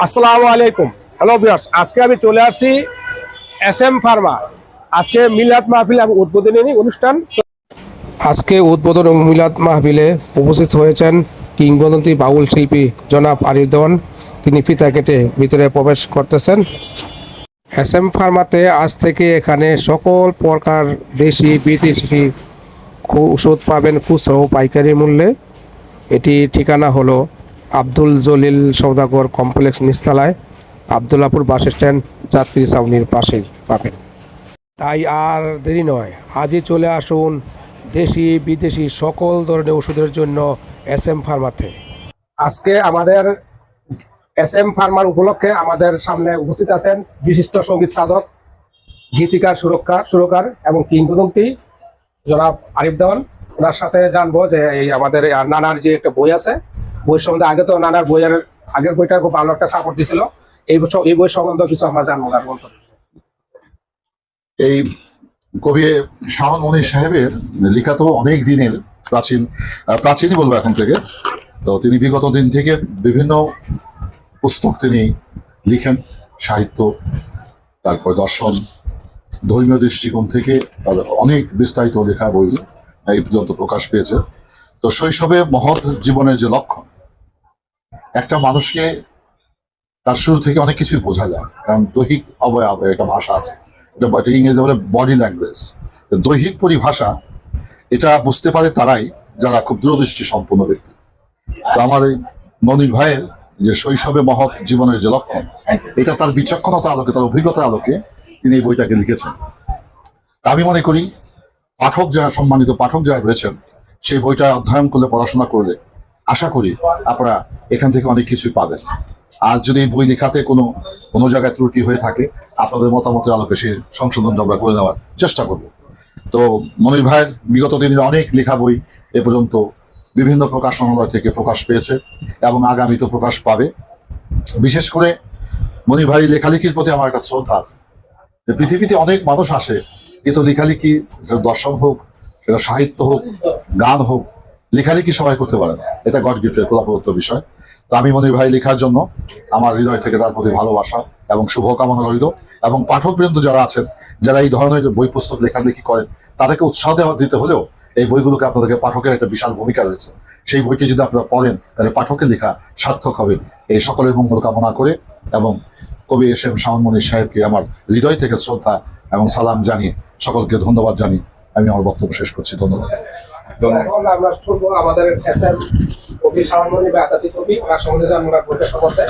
আসসালামু আলাইকুম। Hello viewers, আজকে আমি চলে আসছি SM ফার্মা। আজকে মিলাদ মাহফিল এবং উদ্বোধনী অনুষ্ঠান। আজকে উদ্বোধন ও মিলাদ মাহফিলে উপস্থিত হয়েছেন কিংবদন্তি বাউল শিল্পী জনাব আরিফ দেওয়ান। তিনি ফিতা কেটে ভিতরে প্রবেশ করতেছেন। SM ফার্মাতে আজ থেকে এখানে সকল প্রকার দেশি বিদেশি ওষুধ পাবেন খুচরা ও পাইকারি মূল্যে। এটি ঠিকানা হলো আব্দুল জলিল সওদাগর কমপ্লেক্স নিচতলায়, আবদুল্লাপুর বাস স্ট্যান্ড যাত্রী ছাউনির পাশেই পাবেন। তাই আর দেরি নয়, আজই চলে আসুন দেশি বিদেশি সকল ধরনের ওষুধের জন্য SM ফার্মাতে। আজকে আমাদের SM ফার্মার উপলক্ষে আমাদের সামনে উপস্থিত আছেন বিশিষ্ট সঙ্গীত সাধক, গীতিকার, সুরকার এবং কিংবদন্তি জনাব আরিফ দেওয়ান। ওনার সাথে জানবো যে এই আমাদের নানার যে একটা বই আছে, বই সম্বন্ধে আগে তো নানার বইয়ের আগের বইটা খুব ভালো একটা সাপোর্ট দিছিল, এই বই সম্বন্ধে কিছু আমরা জানবো। এই কবি শাওন মনির সাহেবের লেখা তো অনেক দিনের প্রাচীনই বলবো এখন থেকে। তো তিনি বিগত দিন থেকে বিভিন্ন পুস্তক তিনি লিখেন, সাহিত্য, তারপর দর্শন, ধর্মীয় দৃষ্টিকোণ থেকে অনেক বিস্তারিত লেখা বই এই পর্যন্ত প্রকাশ পেয়েছে। তো শৈশবে মহৎ জীবনের যে লক্ষ্য, একটা মানুষকে তার শুরু থেকে অনেক কিছুই বোঝা যায়, কারণ দৈহিক অবয়ব একটা ভাষা আছে, এটা ইংরেজি বলে বডি ল্যাঙ্গুয়েজ। দৈহিক পরিভাষা এটা বুঝতে পারে তারাই যারা খুব দূরদৃষ্টি সম্পন্ন ব্যক্তি। তো আমার এই মনির ভাইয়ের যে শৈশবে মহৎ জীবনের যে লক্ষণ, এটা তার বিচক্ষণতার আলোকে, তার অভিজ্ঞতার আলোকে তিনি এই বইটাকে লিখেছেন। আমি মনে করি পাঠক যারা, সম্মানিত পাঠক যারা রয়েছেন, সেই বইটা অধ্যয়ন করলে, পড়াশোনা করলে আশা করি আপনারা এখান থেকে অনেক কিছুই পাবেন। আর যদি বই লেখাতে কোনো জায়গায় ত্রুটি হয়ে থাকে, আপনাদের মতামতের আলোকে সেই সংশোধন আমরা করে নেওয়ার চেষ্টা করব। তো মনির ভাইয়ের বিগত দিনের অনেক লেখা বই এ পর্যন্ত বিভিন্ন প্রকাশনালয় থেকে প্রকাশ পেয়েছে এবং আগামীতে প্রকাশ পাবে। বিশেষ করে মনির ভাইয়ের লেখালেখির প্রতি আমার একটা শ্রদ্ধা আছে। পৃথিবীতে অনেক মানুষ আসে, কিন্তু লেখালেখি, সেটা দর্শন হোক, সেটা সাহিত্য হোক, গান হোক, লেখালেখি সবাই করতে পারে না। এটা গড গিফটের কলাপ্রদত্ত বিষয়। তো আমি মনির ভাই লেখার জন্য আমার হৃদয় থেকে তার প্রতি ভালোবাসা এবং শুভকামনা রইল। এবং পাঠকবৃন্দ যারা আছেন, যারা এই ধরনের বই পুস্তক লেখালেখি করেন, তাদেরকে উৎসাহ দিতে হলেও এই বইগুলোকে আপনাদেরকে, পাঠকের একটা বিশাল ভূমিকা রয়েছে। সেই বইটি যদি আপনারা পড়েন, তাহলে পাঠকের লেখা সার্থক হবে। এই সকলের মঙ্গল কামনা করে এবং কবি SM শাওন মনির সাহেবকে আমার হৃদয় থেকে শ্রদ্ধা এবং সালাম জানিয়ে, সকলকে ধন্যবাদ জানিয়ে আমি আমার বক্তব্য শেষ করছি। ধন্যবাদ। আমরা শুনবো আমাদের SM কবি শাওন মনির বা আতাতি কবি, ওনার সম্বন্ধে জানবো, ওনার বইটা সম্বন্ধে।